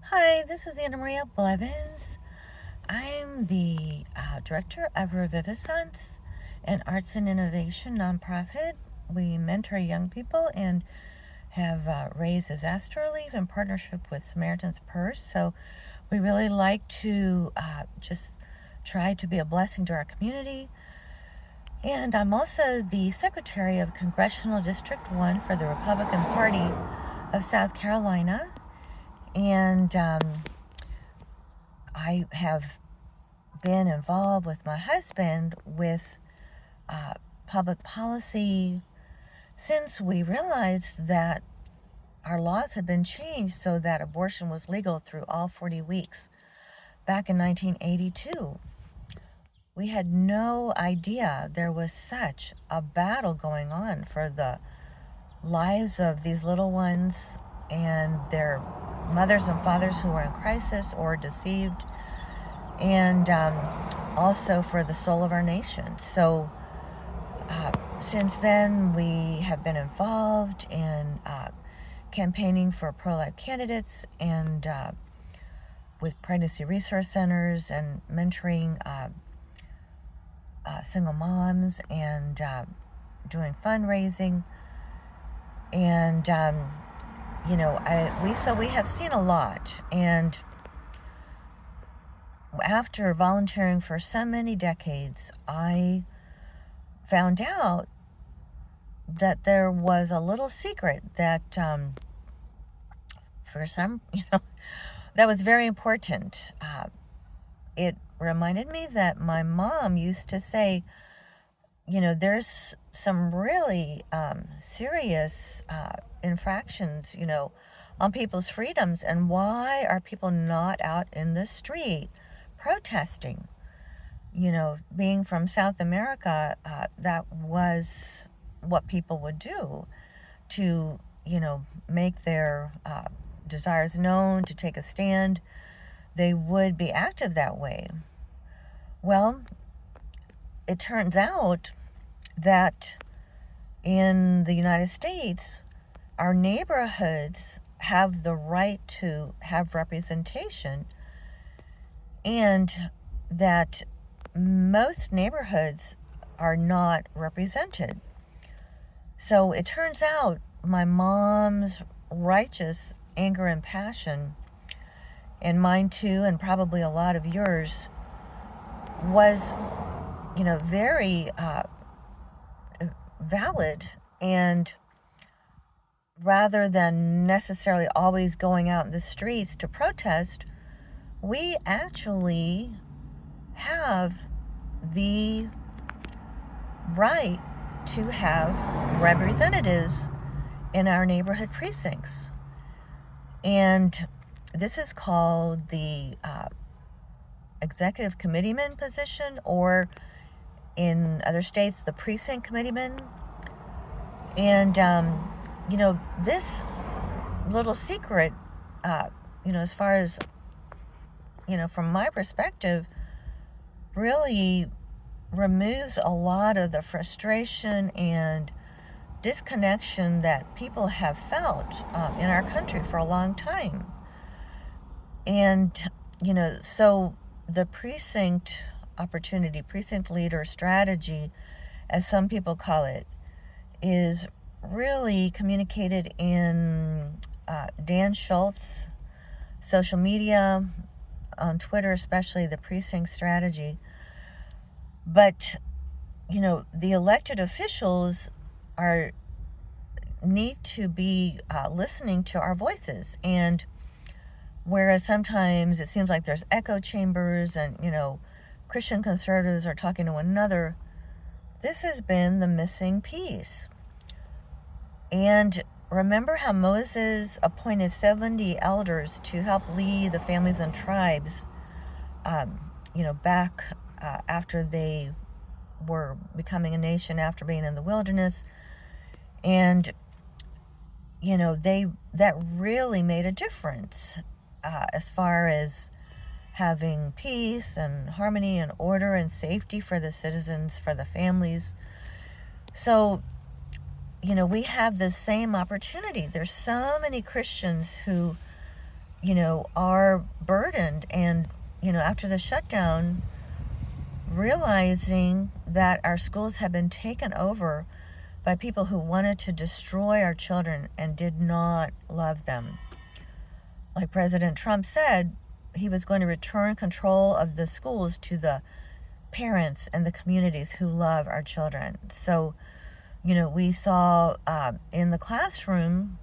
Hi, this is Maria Blevins. I'm the director of Reviviscence, an arts and innovation nonprofit. We mentor young people and have raised disaster relief in partnership with Samaritan's Purse. So we really like to just try to be a blessing to our community. And I'm also the secretary of Congressional District 1 for the Republican Party of South Carolina. And I have been involved with my husband with public policy since we realized that our laws had been changed so that abortion was legal through all 40 weeks back in 1982. We had no idea there was such a battle going on for the lives of these little ones and their mothers and fathers who were in crisis or deceived, and also for the soul of our nation. So since then, we have been involved in campaigning for pro-life candidates and with pregnancy resource centers and mentoring single moms and doing fundraising. And we have seen a lot. And after volunteering for so many decades, I found out that there was a little secret that for some, that was very important. It reminded me that my mom used to say, there's some really serious infractions, on people's freedoms, and why are people not out in the street protesting? Being from South America, that was what people would do to, make their desires known, to take a stand. They would be active that way. Well, it turns out that in the United States, our neighborhoods have the right to have representation, and that most neighborhoods are not represented. So it turns out my mom's righteous anger and passion, and mine too, and probably a lot of yours, was, very valid. And rather than necessarily always going out in the streets to protest, we actually have the right to have representatives in our neighborhood precincts. And this is called the executive committeeman position, or in other states, the precinct committeeman. And, this little secret, as far as, from my perspective, really removes a lot of the frustration and disconnection that people have felt in our country for a long time. And, so the precinct opportunity, precinct leader strategy, as some people call it, is really communicated in Dan Schultz's social media, on Twitter especially, the precinct strategy. But, the elected officials need to be listening to our voices. And whereas sometimes it seems like there's echo chambers and, Christian conservatives are talking to one another, this has been the missing piece. And remember how Moses appointed 70 elders to help lead the families and tribes, back after they were becoming a nation after being in the wilderness. And, that really made a difference as far as having peace and harmony and order and safety for the citizens, for the families. So, we have the same opportunity. There's so many Christians who are burdened. And, after the shutdown, realizing that our schools have been taken over by people who wanted to destroy our children and did not love them. Like President Trump said, he was going to return control of the schools to the parents and the communities who love our children. So, we saw in the classroom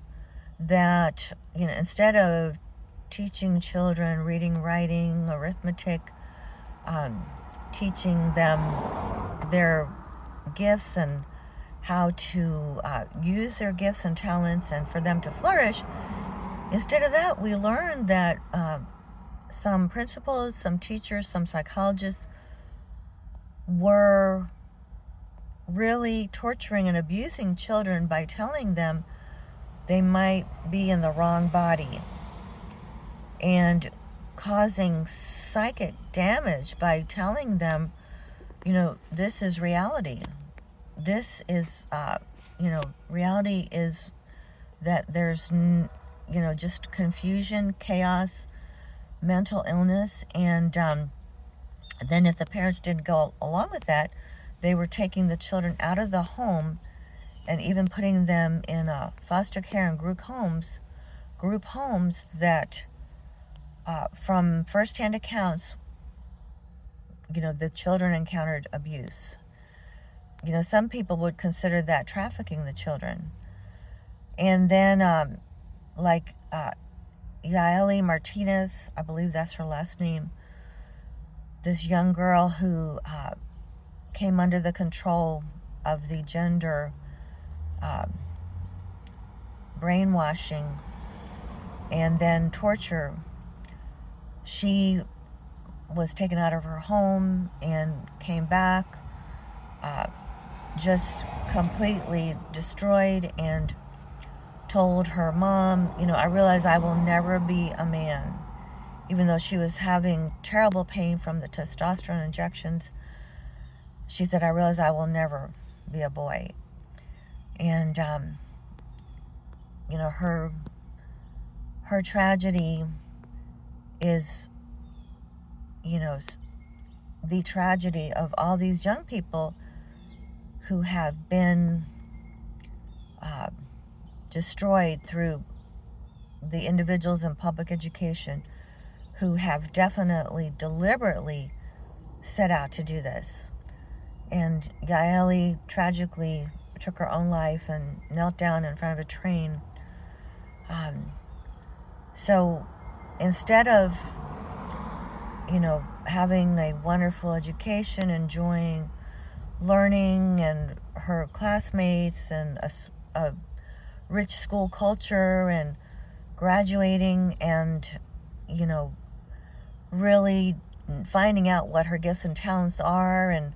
that, instead of teaching children reading, writing, arithmetic, teaching them their gifts and how to use their gifts and talents and for them to flourish, instead of that, we learned that some principals, some teachers, some psychologists were really torturing and abusing children by telling them they might be in the wrong body and causing psychic damage by telling them, this is reality. This is, reality is that there's, just confusion, chaos, mental illness. And then if the parents didn't go along with that, they were taking the children out of the home and even putting them in foster care and group homes that, from firsthand accounts, the children encountered abuse. Some people would consider that trafficking the children. And then, like Yaeli Martinez, I believe that's her last name, this young girl who came under the control of the gender brainwashing and then torture. She was taken out of her home and came back just completely destroyed, and told her mom, I realize I will never be a man. Even though she was having terrible pain from the testosterone injections, she said, I realize I will never be a boy. And, her tragedy is, the tragedy of all these young people who have been destroyed through the individuals in public education who have definitely, deliberately set out to do this. And Yaeli tragically took her own life and knelt down in front of a train. So instead of, having a wonderful education, enjoying learning and her classmates and a rich school culture and graduating and, really finding out what her gifts and talents are and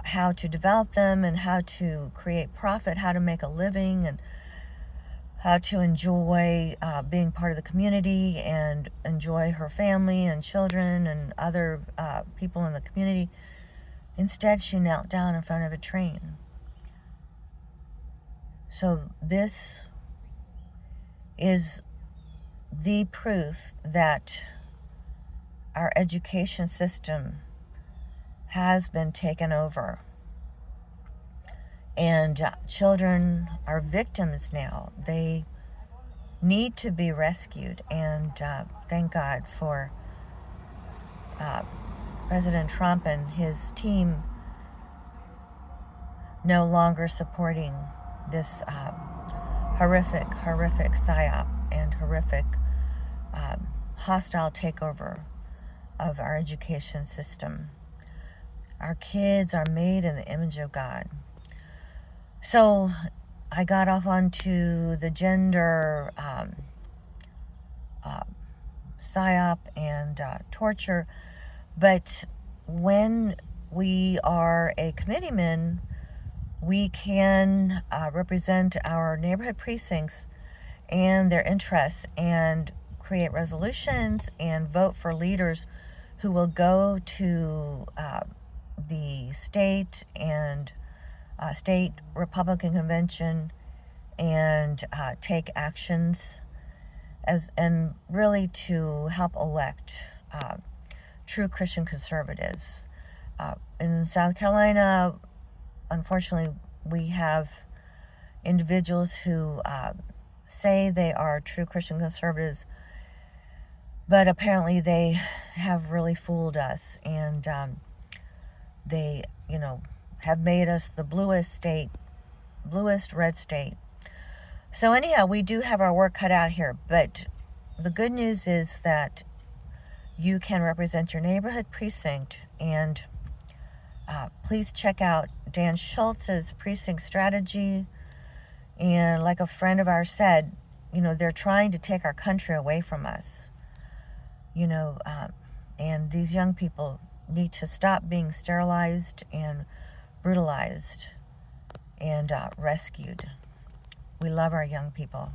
how to develop them and how to create profit, how to make a living, and how to enjoy being part of the community and enjoy her family and children and other people in the community. Instead, she knelt down in front of a train. So this is the proof that our education system has been taken over. And children are victims now. They need to be rescued. And thank God for President Trump and his team no longer supporting this horrific psyop and horrific hostile takeover of our education system. Our kids are made in the image of God. So I got off onto the gender psyop and torture, but when we are a committeeman, we can represent our neighborhood precincts and their interests and create resolutions and vote for leaders who will go to the state and state Republican convention and take actions and really to help elect true Christian conservatives. In South Carolina, unfortunately, we have individuals who say they are true Christian conservatives, but apparently they have really fooled us, and they, have made us the bluest red state. So anyhow, we do have our work cut out here, but the good news is that you can represent your neighborhood precinct, and please check out Dan Schultz's precinct strategy. And like a friend of ours said, they're trying to take our country away from us. And these young people need to stop being sterilized and brutalized and rescued. We love our young people.